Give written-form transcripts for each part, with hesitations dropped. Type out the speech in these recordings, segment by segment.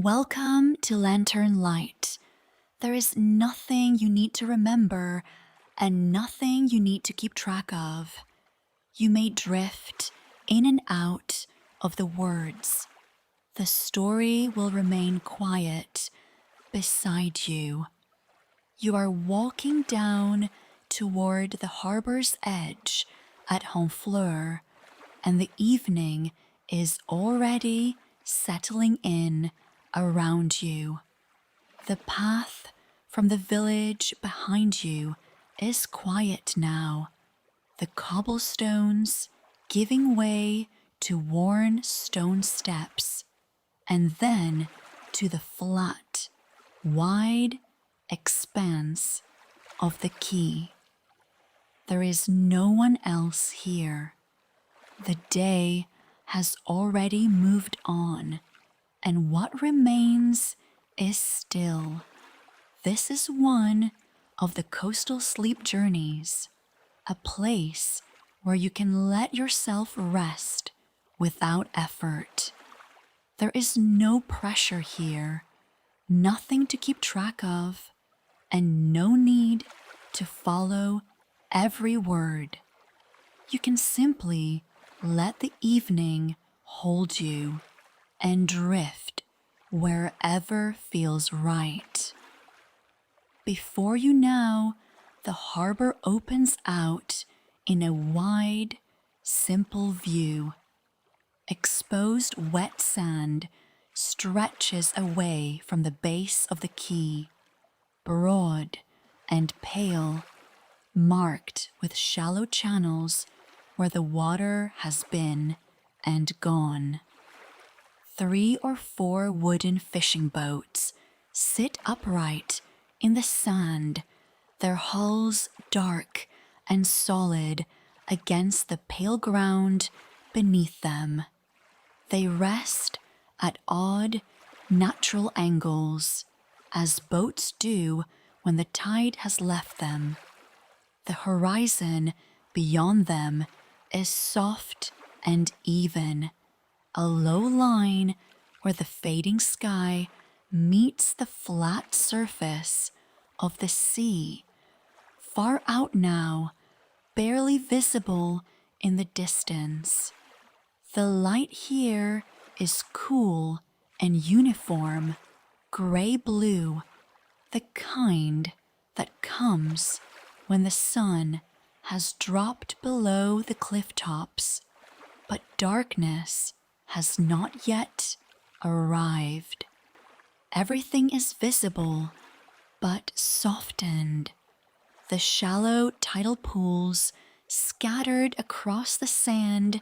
Welcome to Lantern Light. There is nothing you need to remember and nothing you need to keep track of. You may drift in and out of the words. The story will remain quiet beside you. You are walking down toward the harbor's edge at Honfleur, and the evening is already settling in around you. The path from the village behind you is quiet now, the cobblestones giving way to worn stone steps, and then to the flat, wide expanse of the quay. There is no one else here. The day has already moved on, and what remains is still. This is one of the coastal sleep journeys, a place where you can let yourself rest without effort. There is no pressure here, nothing to keep track of, and no need to follow every word. You can simply let the evening hold you and drift wherever feels right. Before you now, the harbor opens out in a wide, simple view. Exposed wet sand stretches away from the base of the quay, broad and pale, marked with shallow channels where the water has been and gone. 3 or 4 wooden fishing boats sit upright in the sand, their hulls dark and solid against the pale ground beneath them. They rest at odd, natural angles, as boats do when the tide has left them. The horizon beyond them is soft and even, a low line where the fading sky meets the flat surface of the sea, far out now, barely visible in the distance. The light here is cool and uniform, gray-blue, the kind that comes when the sun has dropped below the cliff tops, but darkness has not yet arrived. Everything is visible, but softened. The shallow tidal pools scattered across the sand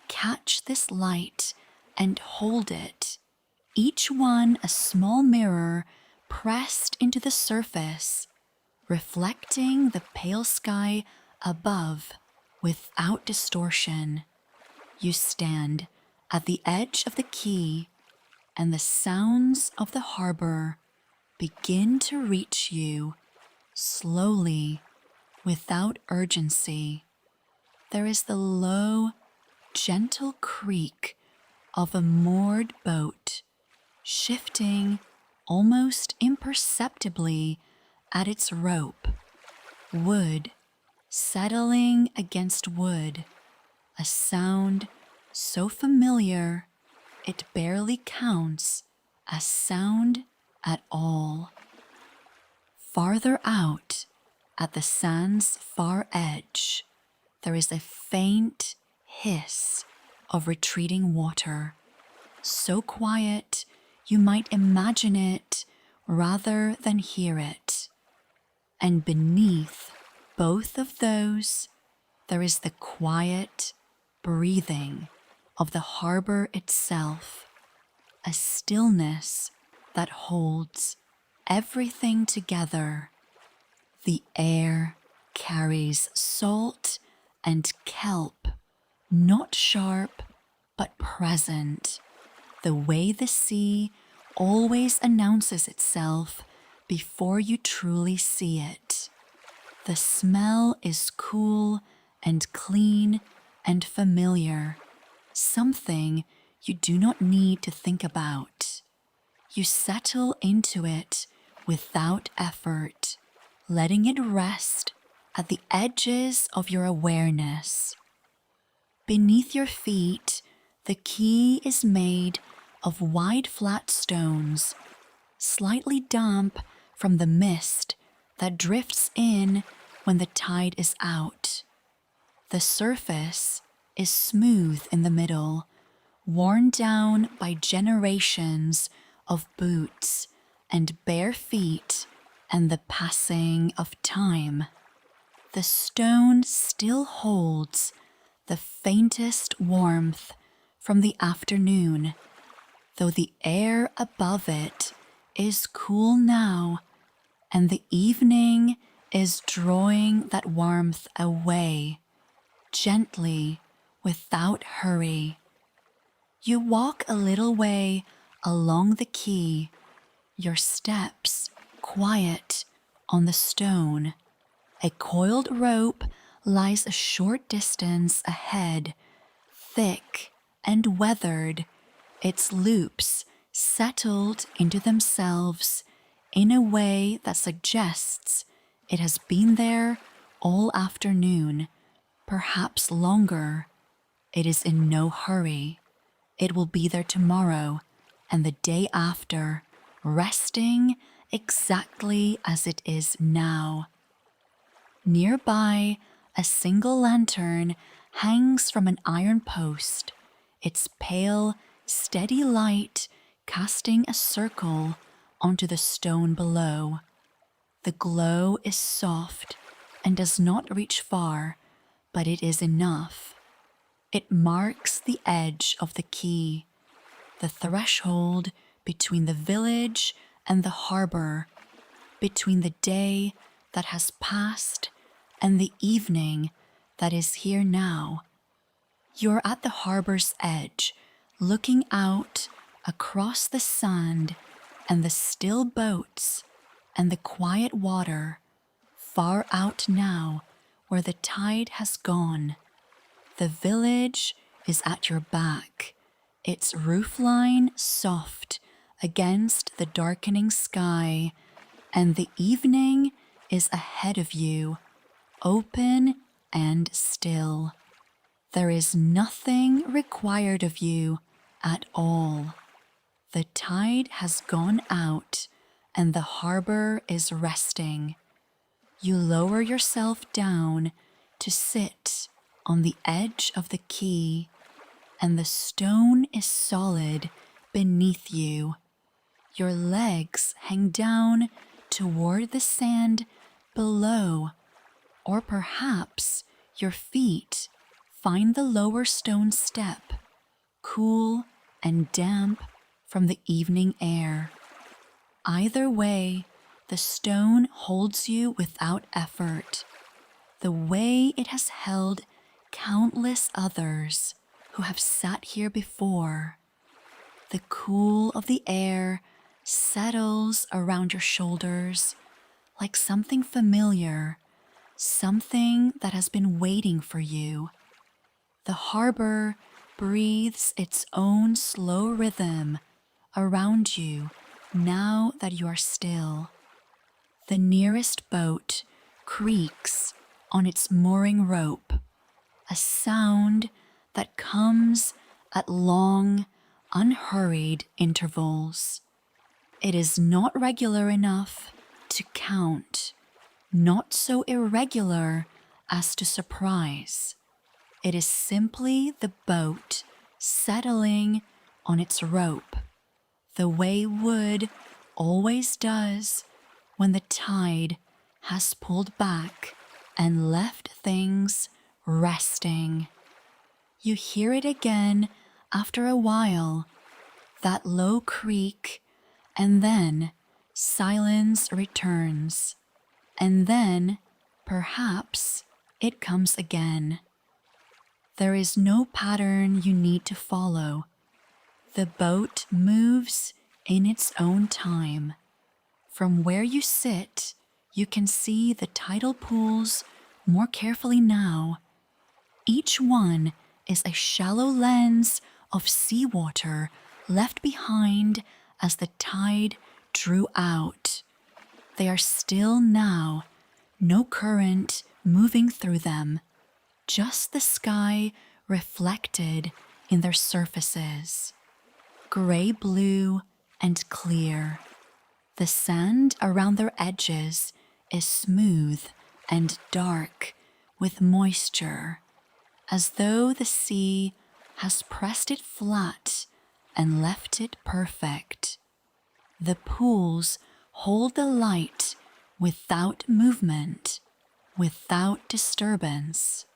catch this light and hold it, each one a small mirror pressed into the surface, reflecting the pale sky above without distortion. You stand at the edge of the quay, and the sounds of the harbor begin to reach you slowly, without urgency. There is the low, gentle creak of a moored boat, shifting almost imperceptibly at its rope, wood settling against wood, a sound so familiar it barely counts as sound at all. Farther out, at the sand's far edge, there is a faint hiss of retreating water, so quiet you might imagine it rather than hear it. And beneath both of those, there is the quiet breathing of the harbor itself, a stillness that holds everything together. The air carries salt and kelp, not sharp but present, the way the sea always announces itself before you truly see it. The smell is cool and clean and familiar, something you do not need to think about. You settle into it without effort, letting it rest at the edges of your awareness. Beneath your feet, the key is made of wide flat stones, slightly damp from the mist that drifts in when the tide is out. The surface is smooth in the middle, worn down by generations of boots and bare feet and the passing of time. The stone still holds the faintest warmth from the afternoon, though the air above it is cool now, and the evening is drawing that warmth away, gently, without hurry. You walk a little way along the quay, your steps quiet on the stone. A coiled rope lies a short distance ahead, thick and weathered, its loops settled into themselves in a way that suggests it has been there all afternoon, perhaps longer. It is in no hurry. It will be there tomorrow and the day after, resting exactly as it is now. Nearby, a single lantern hangs from an iron post, its pale, steady light casting a circle onto the stone below. The glow is soft and does not reach far, but it is enough. It marks the edge of the quay, the threshold between the village and the harbor, between the day that has passed and the evening that is here now. You're at the harbor's edge, looking out across the sand and the still boats and the quiet water, far out now where the tide has gone. The village is at your back, its roofline soft against the darkening sky, and the evening is ahead of you, open and still. There is nothing required of you at all. The tide has gone out and the harbor is resting. You lower yourself down to sit on the edge of the quay, and the stone is solid beneath you. Your legs hang down toward the sand below, or perhaps your feet find the lower stone step, cool and damp from the evening air. Either way, the stone holds you without effort, the way it has held countless others who have sat here before. The cool of the air settles around your shoulders like something familiar, something that has been waiting for you. The harbor breathes its own slow rhythm around you now that you are still. The nearest boat creaks on its mooring rope, a sound that comes at long, unhurried intervals. It is not regular enough to count, not so irregular as to surprise. It is simply the boat settling on its rope, the way wood always does when the tide has pulled back and left things resting. You hear it again after a while, that low creak, and then silence returns, and then perhaps it comes again. There is no pattern you need to follow. The boat moves in its own time. From where you sit, you can see the tidal pools more carefully now. Each one is a shallow lens of seawater left behind as the tide drew out. They are still now, no current moving through them, just the sky reflected in their surfaces, gray-blue and clear. The sand around their edges is smooth and dark with moisture, as though the sea has pressed it flat and left it perfect. The pools hold the light without movement, without disturbance.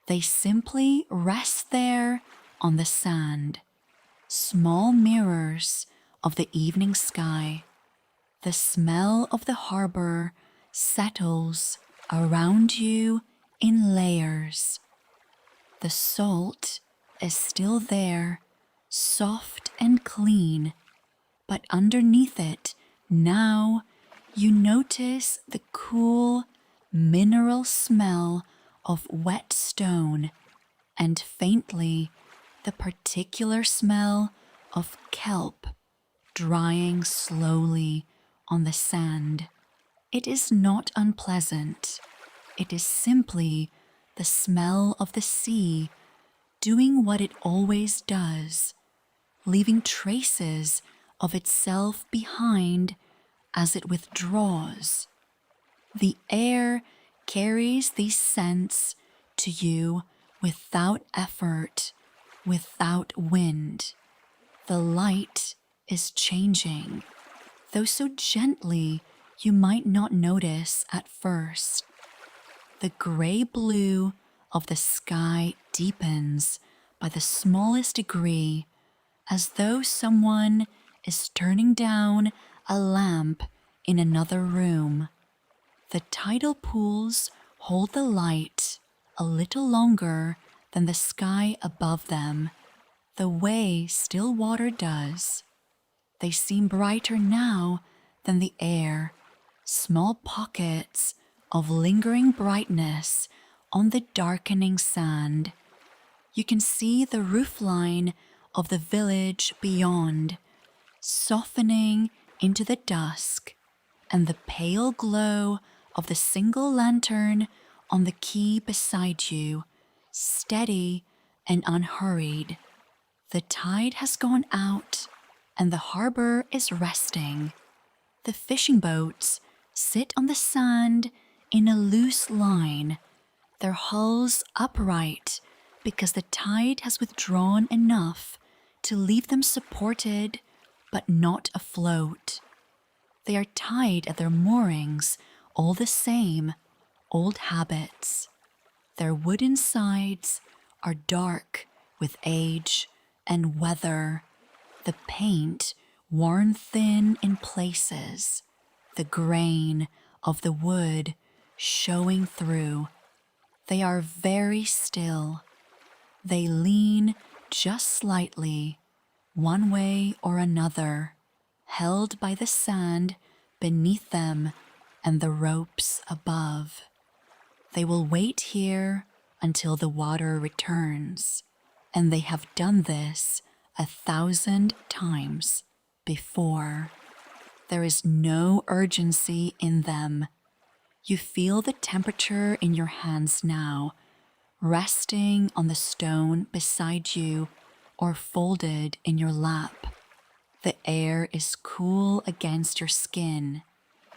They simply rest there on the sand, small mirrors of the evening sky. The smell of the harbor settles around you in layers. The salt is still there, soft and clean, but underneath it now you notice the cool mineral smell of wet stone and faintly the particular smell of kelp drying slowly on the sand. It is not unpleasant. It is simply the smell of the sea doing what it always does, leaving traces of itself behind as it withdraws. The air carries these scents to you without effort, without wind. The light is changing, though so gently you might not notice at first. The gray-blue of the sky deepens by the smallest degree, as though someone is turning down a lamp in another room. The tidal pools hold the light a little longer than the sky above them, the way still water does. They seem brighter now than the air, small pockets of lingering brightness on the darkening sand. You can see the roofline of the village beyond, softening into the dusk, and the pale glow of the single lantern on the quay beside you, steady and unhurried. The tide has gone out, and the harbor is resting. The fishing boats sit on the sand in a loose line, their hulls upright because the tide has withdrawn enough to leave them supported but not afloat. They are tied at their moorings, all the same, old habits. Their wooden sides are dark with age and weather, the paint worn thin in places, the grain of the wood showing through. They are very still. They lean just slightly, one way or another, held by the sand beneath them and the ropes above. They will wait here until the water returns, and they have done this 1,000 times before. There is no urgency in them. You feel the temperature in your hands now, resting on the stone beside you or folded in your lap. The air is cool against your skin,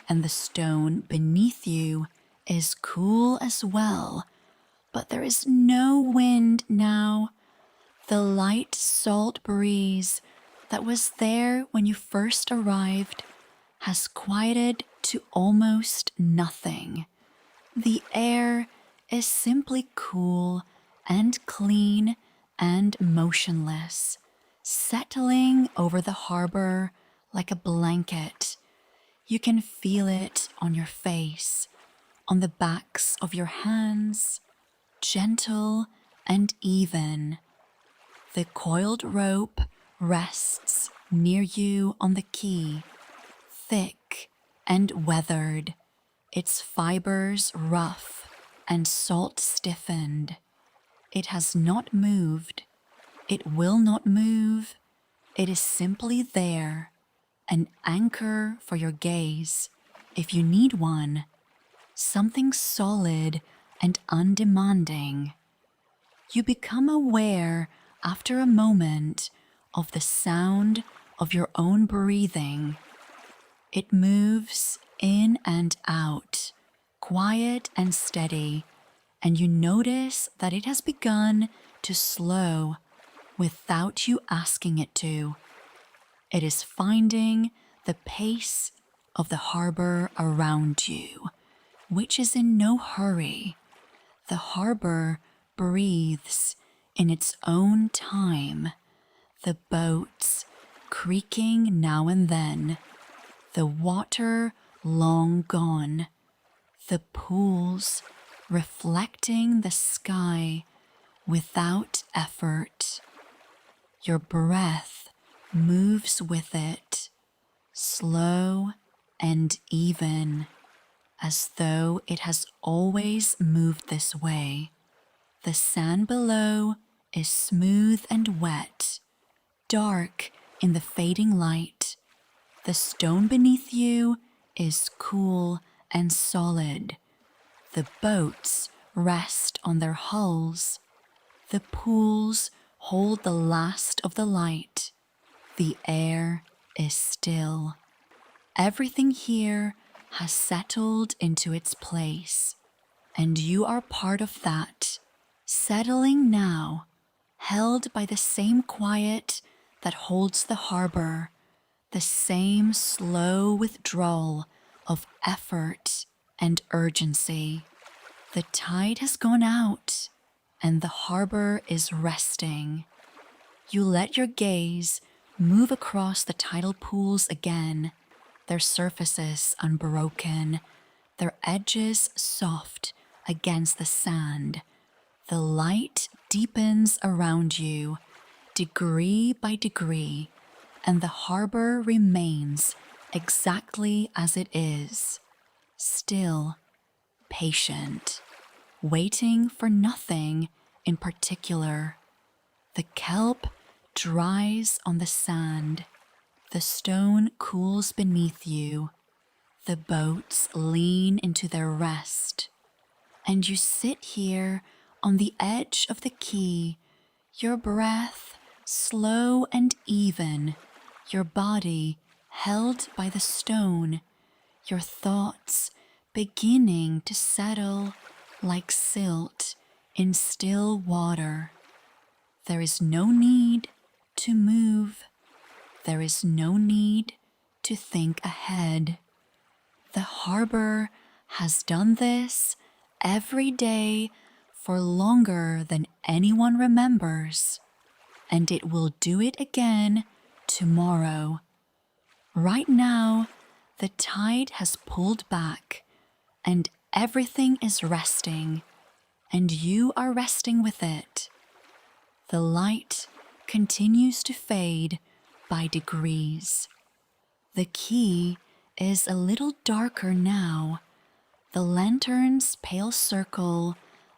and the stone beneath you is cool as well, but there is no wind now. The light salt breeze that was there when you first arrived has quieted to almost nothing. The air is simply cool and clean and motionless, settling over the harbor like a blanket. You can feel it on your face, on the backs of your hands, gentle and even. The coiled rope rests near you on the quay, thick and weathered, its fibers rough and salt stiffened. It has not moved. It will not move. It is simply there, an anchor for your gaze, if you need one, something solid and undemanding. You become aware after a moment of the sound of your own breathing. It moves in and out, quiet and steady, and you notice that it has begun to slow without you asking it to. It is finding the pace of the harbor around you, which is in no hurry. The harbor breathes in its own time, the boats creaking now and then, the water long gone, the pools reflecting the sky without effort. Your breath moves with it, slow and even, as though it has always moved this way. The sand below is smooth and wet, dark in the fading light. The stone beneath you is cool and solid. The boats rest on their hulls. The pools hold the last of the light. The air is still. Everything here has settled into its place, and you are part of that, settling now, held by the same quiet that holds the harbor, the same slow withdrawal of effort and urgency. The tide has gone out, and the harbor is resting. You let your gaze move across the tidal pools again, their surfaces unbroken, their edges soft against the sand. The light deepens around you, degree by degree, and the harbor remains exactly as it is, still, patient, waiting for nothing in particular. The kelp dries on the sand. The stone cools beneath you. The boats lean into their rest. And you sit here on the edge of the quay, your breath slow and even, your body held by the stone, your thoughts beginning to settle like silt in still water. There is no need to move. There is no need to think ahead. The harbor has done this every day for longer than anyone remembers, and it will do it again tomorrow. Right now, the tide has pulled back, and everything is resting, and you are resting with it. The light continues to fade by degrees. The quay is a little darker now, the lantern's pale circle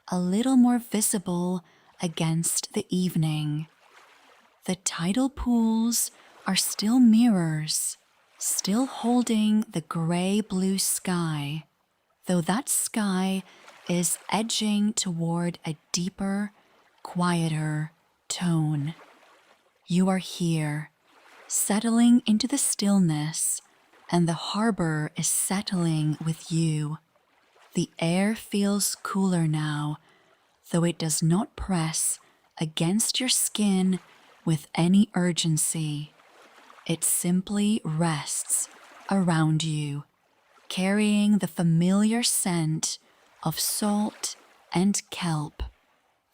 a little more visible against the evening. The tidal pools are still mirrors, still holding the gray-blue sky, though that sky is edging toward a deeper, quieter tone. You are here, settling into the stillness, and the harbor is settling with you. The air feels cooler now, though it does not press against your skin with any urgency. It simply rests around you, carrying the familiar scent of salt and kelp,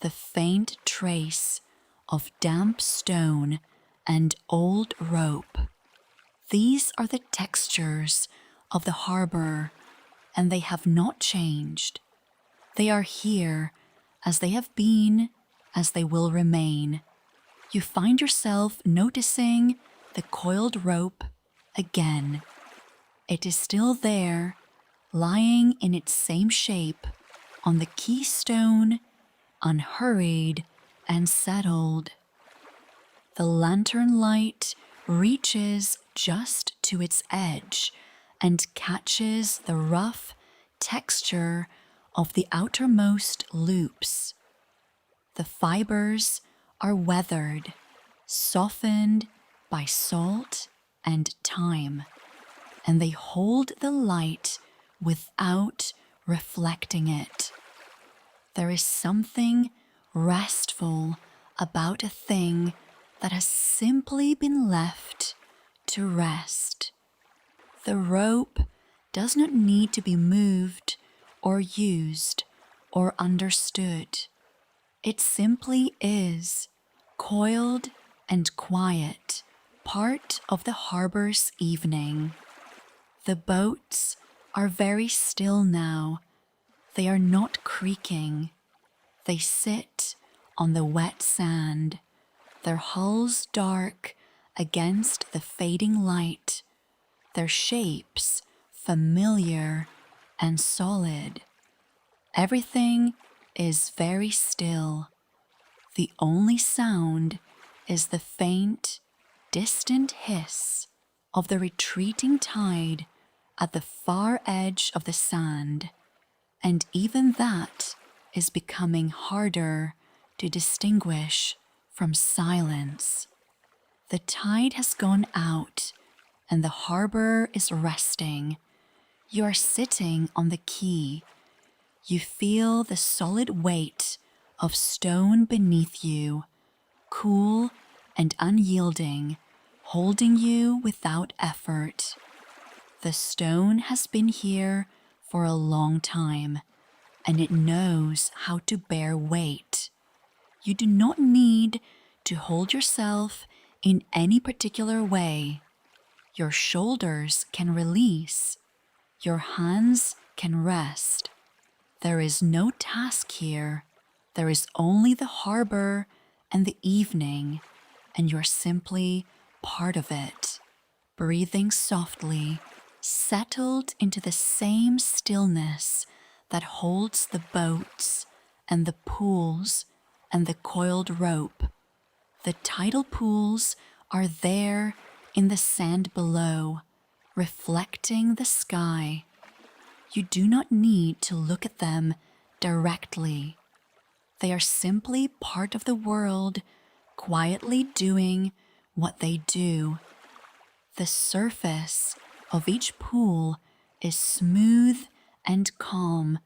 the faint trace of damp stone and old rope. These are the textures of the harbor, and they have not changed. They are here as they have been, as they will remain. You find yourself noticing the coiled rope again. It is still there, lying in its same shape on the keystone, unhurried and settled. The lantern light reaches just to its edge and catches the rough texture of the outermost loops. The fibers are weathered, softened by salt and time, and they hold the light without reflecting it. There is something restful about a thing that has simply been left to rest. The rope does not need to be moved or used or understood. It simply is, coiled and quiet, part of the harbor's evening. The boats are very still now. They are not creaking. They sit on the wet sand, their hulls dark against the fading light, their shapes familiar and solid. Everything is very still. The only sound is the faint, distant hiss of the retreating tide at the far edge of the sand, and even that is becoming harder to distinguish from silence. The tide has gone out and the harbor is resting. You are sitting on the quay. You feel the solid weight of stone beneath you, cool and unyielding, holding you without effort. The stone has been here for a long time, and it knows how to bear weight. You do not need to hold yourself in any particular way. Your shoulders can release. Your hands can rest. There is no task here. There is only the harbor and the evening, and you're simply part of it, breathing softly, settled into the same stillness that holds the boats and the pools and the coiled rope. The tidal pools are there in the sand below, reflecting the sky. You do not need to look at them directly. They are simply part of the world, quietly doing what they do. The surface of each pool is smooth and calm,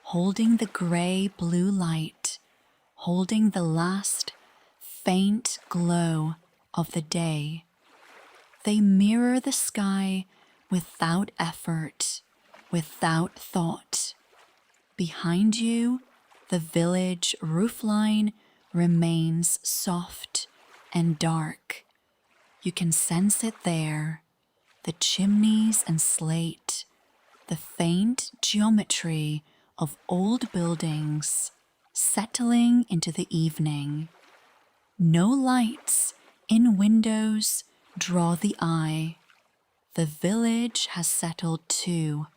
holding the gray-blue light, holding the last faint glow of the day. They mirror the sky without effort, without thought. Behind you, the village roofline remains soft and dark. You can sense it there, the chimneys and slate, the faint geometry of old buildings settling into the evening. No lights in windows draw the eye. The village has settled too.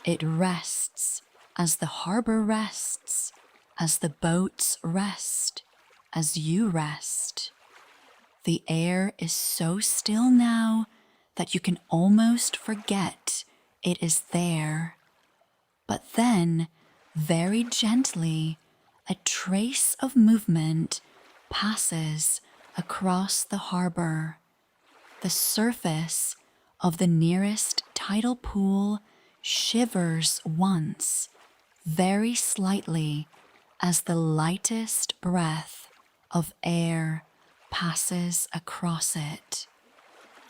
It rests as the harbor rests, as the boats rest, as you rest. The air is so still now that you can almost forget it is there. But then, very gently, a trace of movement passes across the harbor. The surface of the nearest tidal pool shivers once, very slightly, as the lightest breath of air passes across it.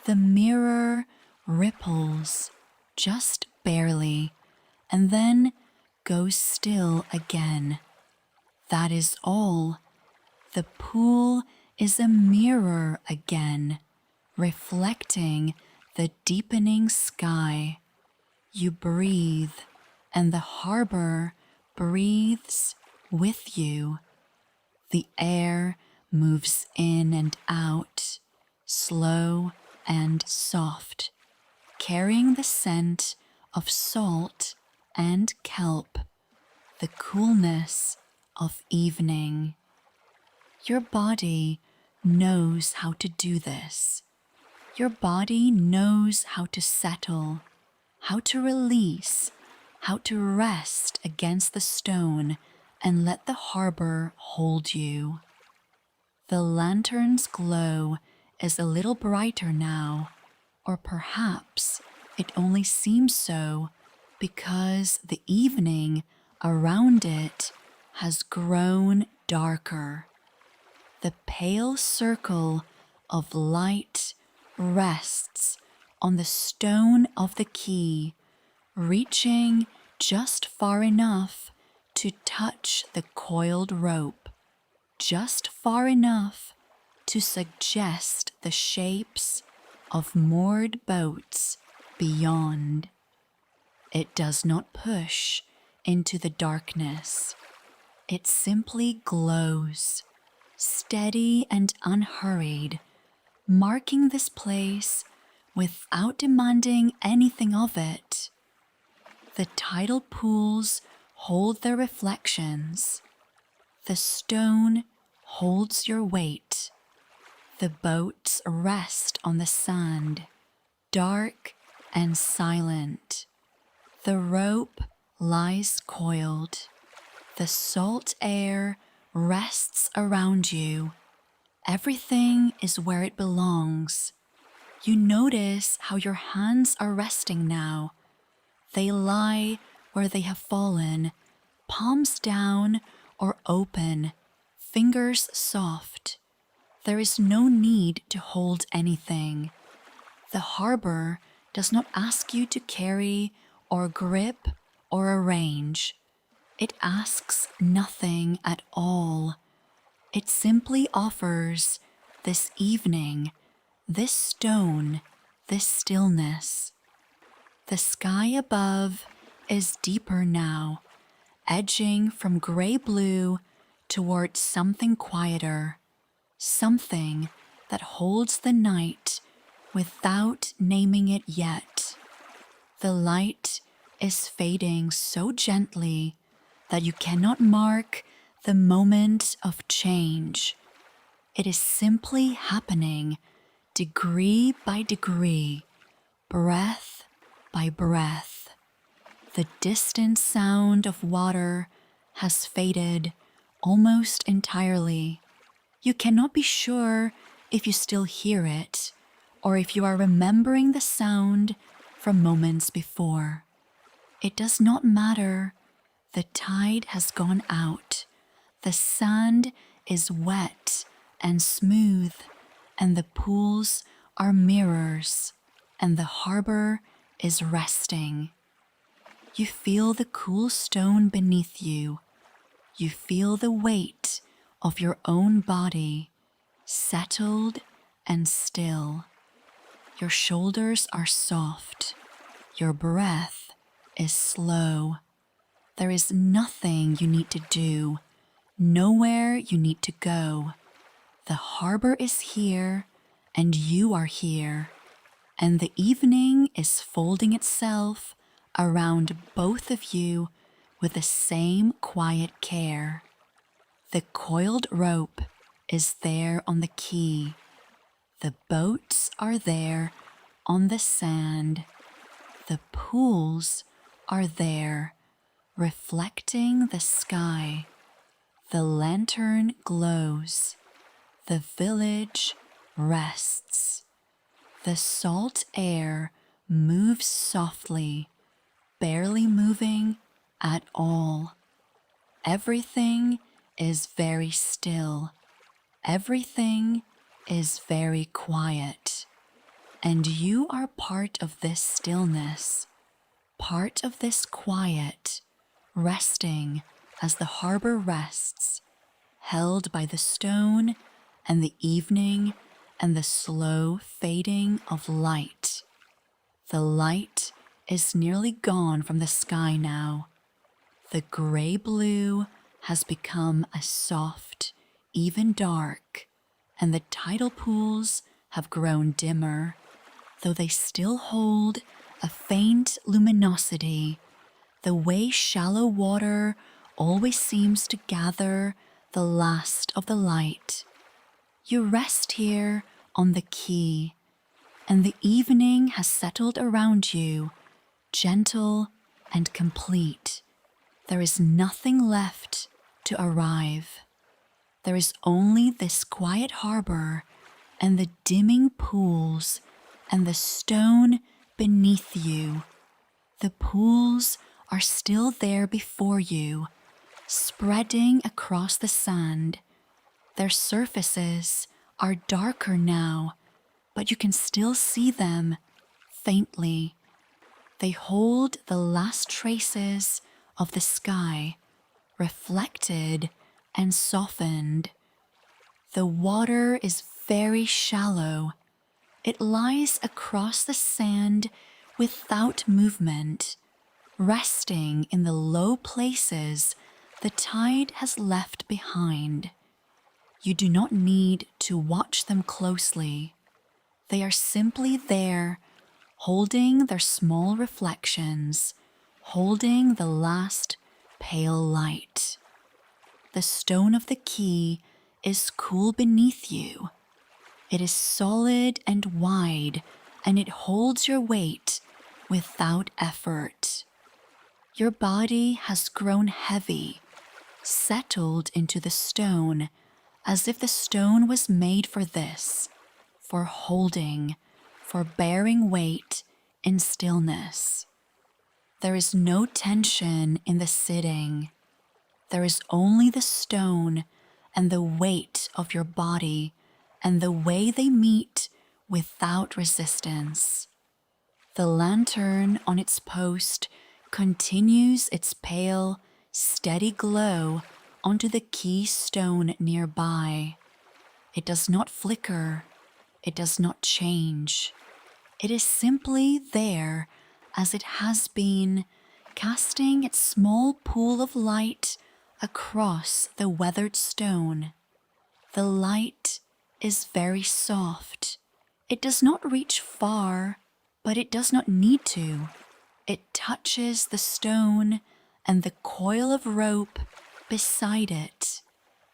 The mirror ripples just barely and then goes still again. That is all. The pool is a mirror again, reflecting the deepening sky. You breathe, and the harbor breathes with you. The air moves in and out, slow and soft, carrying the scent of salt and kelp, the coolness of evening. Your body knows how to do this. Your body knows how to settle, how to release, how to rest against the stone and let the harbor hold you. The lantern's glow is a little brighter now, or perhaps it only seems so because the evening around it has grown darker. The pale circle of light rests on the stone of the key, reaching just far enough to touch the coiled rope, just far enough to suggest the shapes of moored boats beyond. It does not push into the darkness. It simply glows, steady and unhurried, marking this place without demanding anything of it. The tidal pools hold their reflections. The stone holds your weight. The boats rest on the sand, dark and silent. The rope lies coiled. The salt air rests around you. Everything is where it belongs. You notice how your hands are resting now. They lie where they have fallen, palms down or open, fingers soft. There is no need to hold anything. The harbor does not ask you to carry or grip or arrange. It asks nothing at all. It simply offers this evening, this stone, this stillness. The sky above is deeper now, edging from gray blue towards something quieter, something that holds the night without naming it yet. The light is fading so gently that you cannot mark the moment of change. It is simply happening, degree by degree, breath by breath. The distant sound of water has faded almost entirely. You cannot be sure if you still hear it, or if you are remembering the sound from moments before. It does not matter. The tide has gone out. The sand is wet and smooth, and the pools are mirrors, and the harbor is resting. You feel the cool stone beneath you. You feel the weight of your own body, settled and still. Your shoulders are soft. Your breath is slow. There is nothing you need to do, nowhere you need to go. The harbor is here, and you are here, and the evening is folding itself around both of you with the same quiet care. The coiled rope is there on the quay. The boats are there on the sand. The pools are there, reflecting the sky. The lantern glows. The village rests. The salt air moves softly, barely moving at all. Everything is very still. Everything is very quiet. And you are part of this stillness, part of this quiet, resting as the harbor rests, held by the stone and the evening and the slow fading of light. The light is nearly gone from the sky now. The gray blue has become a soft, even dark, and the tidal pools have grown dimmer, though they still hold a faint luminosity, the way shallow water always seems to gather the last of the light. You rest here on the quay. and the evening has settled around you, gentle and complete. There is nothing left to arrive. There is only this quiet harbor and the dimming pools and the stone beneath you. The pools are still there before you, spreading across the sand. Their surfaces are darker now, but you can still see them faintly. They hold the last traces of the sky, reflected and softened. The water is very shallow. It lies across the sand without movement, resting in the low places the tide has left behind. You do not need to watch them closely. They are simply there, holding their small reflections, holding the last pale light. The stone of the key is cool beneath you. It is solid and wide, and it holds your weight without effort. Your body has grown heavy, settled into the stone, as if the stone was made for this, for holding, for bearing weight in stillness. There is no tension in the sitting. There is only the stone and the weight of your body and the way they meet without resistance. The lantern on its post continues its pale, steady glow onto the key stone nearby. It does not flicker. It does not change. It is simply there as it has been, casting its small pool of light across the weathered stone. The light is very soft. It does not reach far, but it does not need to. It touches the stone and the coil of rope beside it,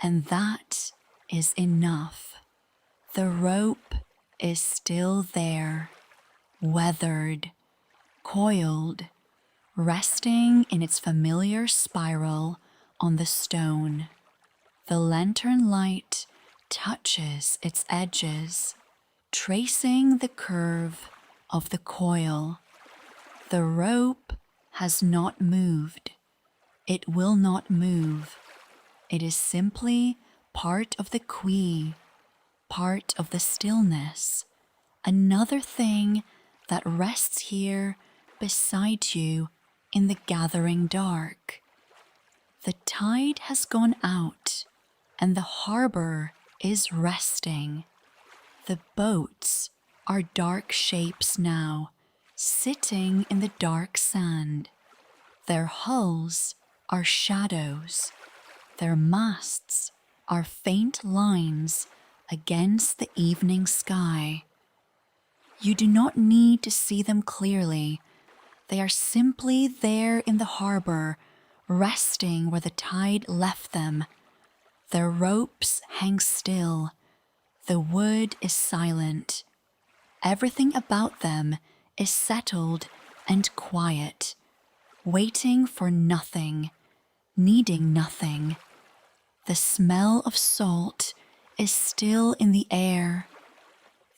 and that is enough. The rope is still there, weathered, coiled, resting in its familiar spiral on the stone. The lantern light touches its edges, tracing the curve of the coil. The rope has not moved. It will not move. It is simply part of the key, part of the stillness, another thing that rests here beside you in the gathering dark. The tide has gone out, and the harbor is resting. The boats are dark shapes now, sitting in the dark sand. Their hulls are shadows. Their masts are faint lines against the evening sky. You do not need to see them clearly. They are simply there in the harbor, resting where the tide left them. Their ropes hang still. The wood is silent. Everything about them is settled and quiet, waiting for nothing, needing nothing. The smell of salt is still in the air.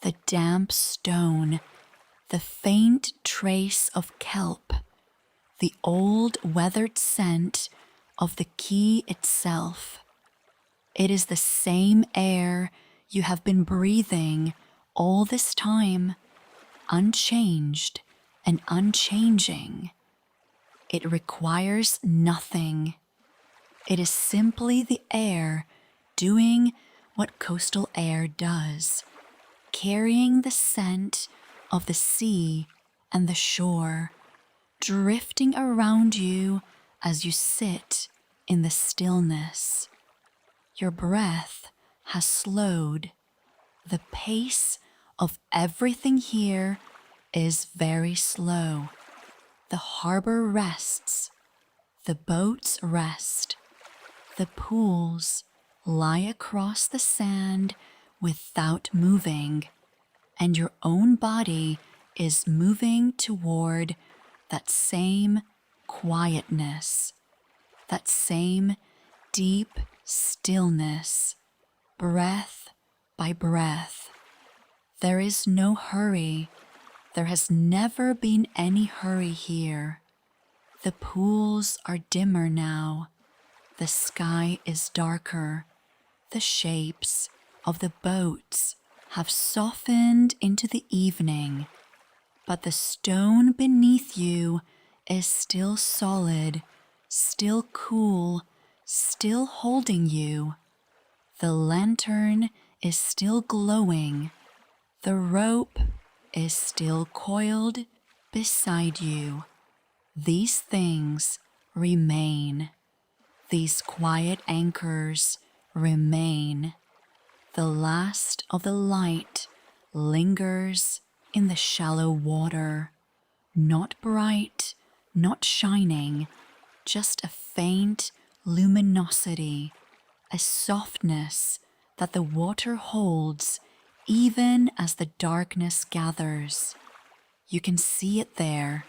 The damp stone, the faint trace of kelp, the old weathered scent of the key itself. It is the same air you have been breathing all this time, unchanged and unchanging. It requires nothing. It is simply the air doing what coastal air does, carrying the scent of the sea and the shore, drifting around you as you sit in the stillness. Your breath has slowed. The pace of everything here is very slow. The harbor rests. The boats rest. The pools lie across the sand without moving, and your own body is moving toward that same quietness, that same deep stillness, breath by breath. There is no hurry. There has never been any hurry here. The pools are dimmer now. The sky is darker. The shapes of the boats have softened into the evening, but the stone beneath you is still solid, still cool, still holding you. The lantern is still glowing. The rope is still coiled beside you. These things remain. These quiet anchors remain. The last of the light lingers in the shallow water, not bright, not shining, just a faint luminosity, a softness that the water holds even as the darkness gathers. You can see it there,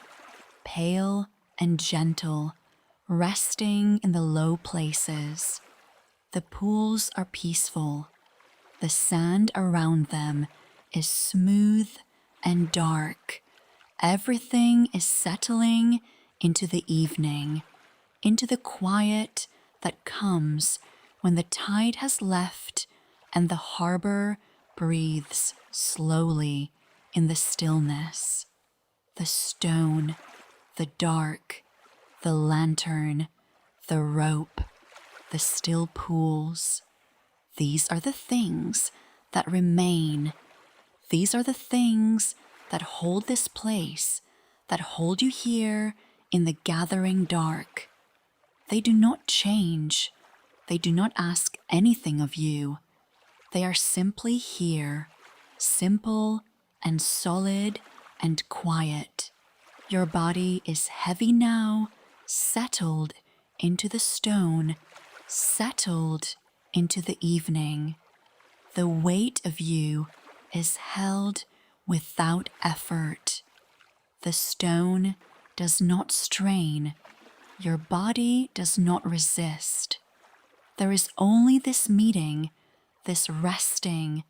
pale and gentle, resting in the low places. The pools are peaceful. The sand around them is smooth and dark. Everything is settling into the evening, into the quiet that comes when the tide has left and the harbor breathes slowly in the stillness. The stone, the dark, the lantern, the rope, the still pools. These are the things that remain. These are the things that hold this place, that hold you here in the gathering dark. They do not change. They do not ask anything of you. They are simply here, simple and solid and quiet. Your body is heavy now, settled into the stone, settled into the evening. The weight of you is held without effort. The stone does not strain. Your body does not resist. There is only this meeting, this resting,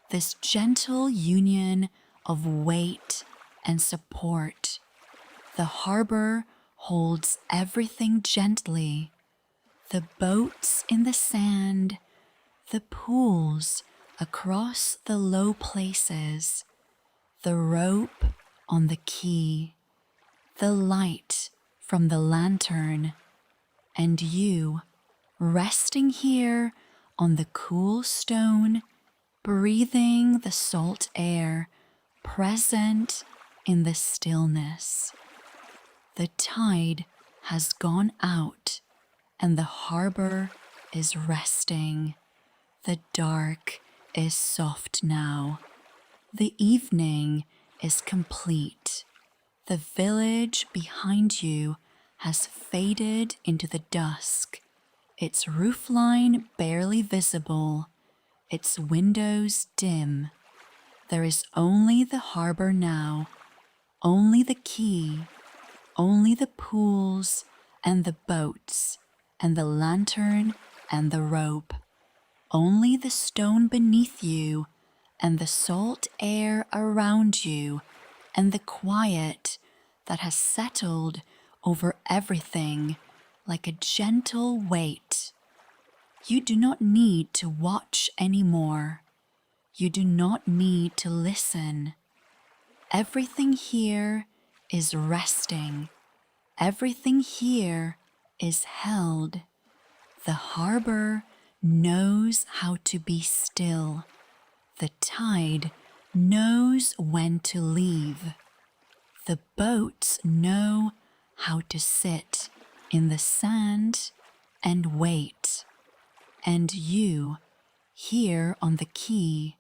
this gentle union of weight and support. The harbor holds everything gently. The boats in the sand, the pools across the low places, the rope on the quay, the light from the lantern, and you resting here on the cool stone, breathing the salt air, present in the stillness. The tide has gone out and the harbor is resting. The dark is soft now. The evening is complete. The village behind you has faded into the dusk, its roofline barely visible, its windows dim. There is only the harbor now, only the quay, only the pools and the boats and the lantern and the rope, only the stone beneath you and the salt air around you and the quiet that has settled over everything like a gentle weight. You do not need to watch anymore. You do not need to listen. Everything here is resting. Everything here is held. The harbor knows how to be still. The tide knows when to leave. The boats know how to sit in the sand and wait. And you, here on the quay,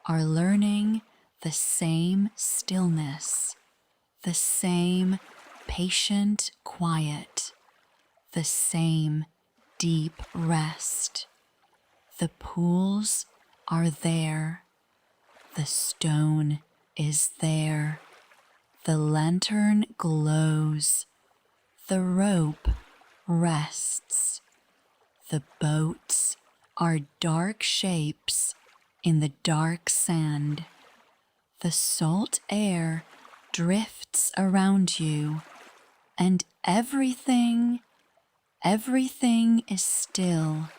are learning the same stillness, the same patient quiet, the same deep rest. The pools are there. The stone is there. The lantern glows. The rope rests. The boats are dark shapes in the dark sand. The salt air drifts around you, and everything is still.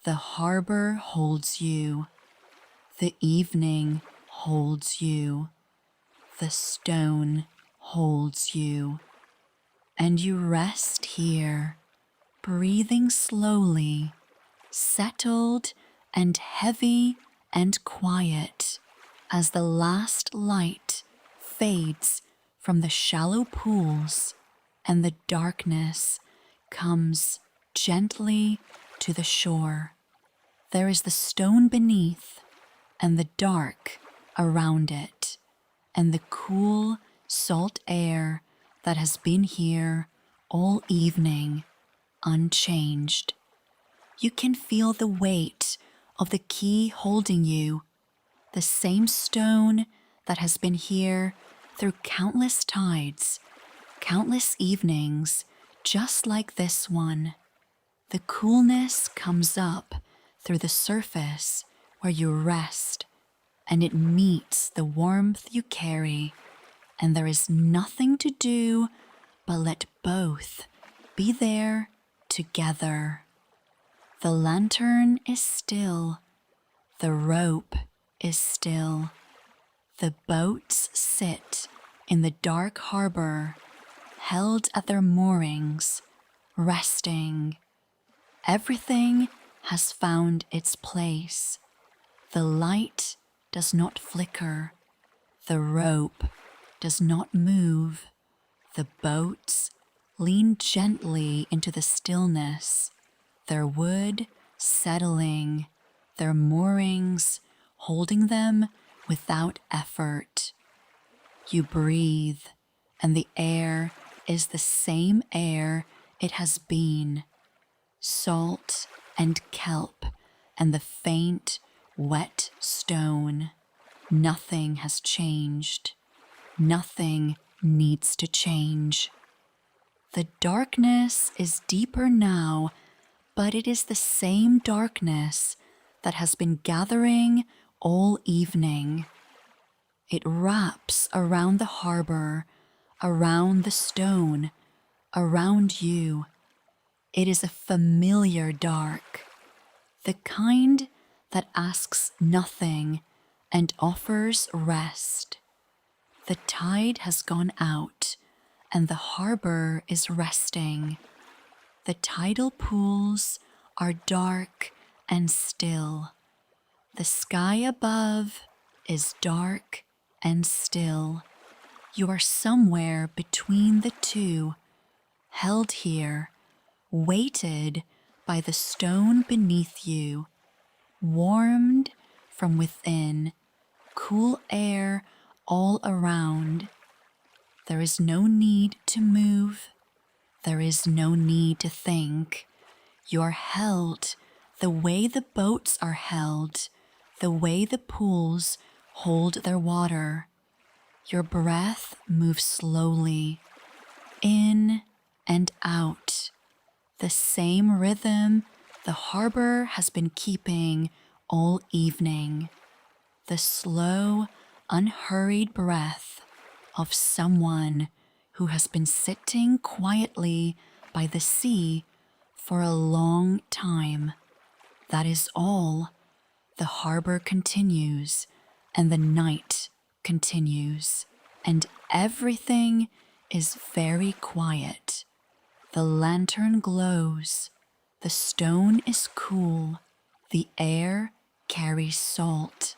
The harbor holds you. The evening holds you. The stone holds you. And you rest here, breathing slowly, settled and heavy and quiet as the last light fades from the shallow pools and the darkness comes gently to the shore. There is the stone beneath and the dark around it, and the cool, salt air that has been here all evening, unchanged. You can feel the weight of the key holding you, the same stone that has been here through countless tides, countless evenings, just like this one. The coolness comes up through the surface where you rest, and it meets the warmth you carry, and there is nothing to do but let both be there together. The lantern is still. The rope is still. The boats sit in the dark harbor, held at their moorings, resting. Everything has found its place. The light does not flicker. The rope does not move. The boats lean gently into the stillness, their wood settling, their moorings holding them without effort. You breathe, and the air is the same air it has been. Salt and kelp and the faint, wet stone. Nothing has changed. Nothing needs to change. The darkness is deeper now, but it is the same darkness that has been gathering all evening. It wraps around the harbor, around the stone, around you. It is a familiar dark, the kind that asks nothing and offers rest. The tide has gone out, and the harbor is resting. The tidal pools are dark and still. The sky above is dark and still. You are somewhere between the two, held here, weighted by the stone beneath you, warmed from within, cool air all around. There is no need to move. There is no need to think. You are held the way the boats are held, the way the pools hold their water. Your breath moves slowly, in and out, the same rhythm the harbor has been keeping all evening, the slow, unhurried breath of someone who has been sitting quietly by the sea for a long time. That is all. The harbor continues, and the night continues, and everything is very quiet. The lantern glows. The stone is cool. The air carries salt.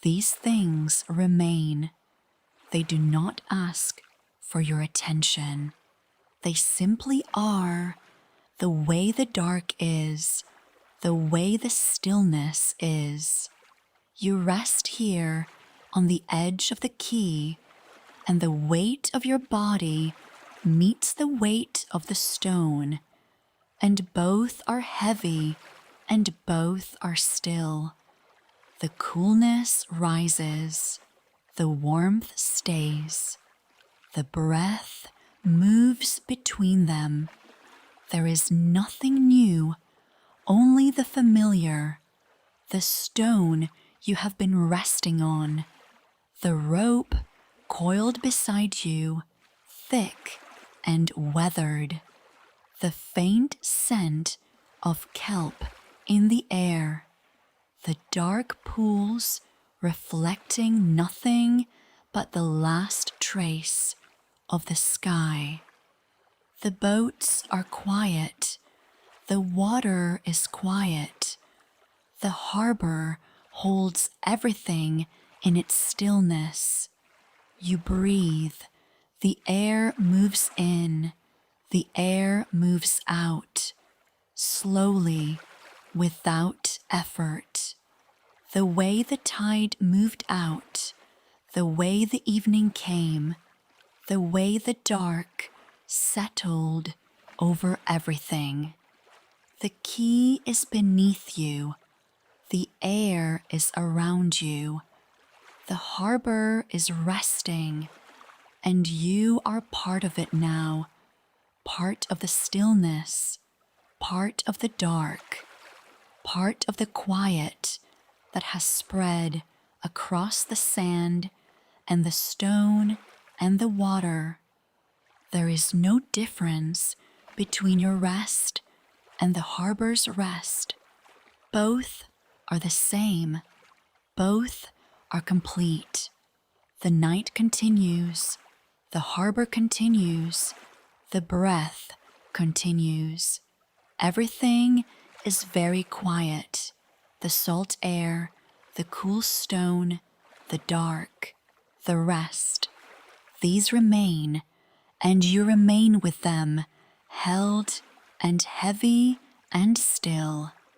These things remain. They do not ask for your attention. They simply are, the way the dark is, the way the stillness is. You rest here on the edge of the quay, and the weight of your body meets the weight of the stone, and both are heavy and both are still. The coolness rises. The warmth stays. The breath moves between them. There is nothing new, only the familiar, the stone you have been resting on, the rope coiled beside you, thick and weathered, the faint scent of kelp in the air, the dark pools reflecting nothing but the last trace of the sky. The boats are quiet. The water is quiet. The harbor holds everything in its stillness. You breathe. The air moves in. The air moves out. Slowly, without effort. The way the tide moved out, the way the evening came, the way the dark settled over everything. The key is beneath you. The air is around you. The harbor is resting, and you are part of it now, part of the stillness, part of the dark, part of the quiet that has spread across the sand and the stone and the water. There is no difference between your rest and the harbor's rest. Both are the same. Both are complete. The night continues. The harbor continues. The breath continues. Everything is very quiet. The salt air, the cool stone, the dark, the rest. These remain, and you remain with them, held and heavy and still.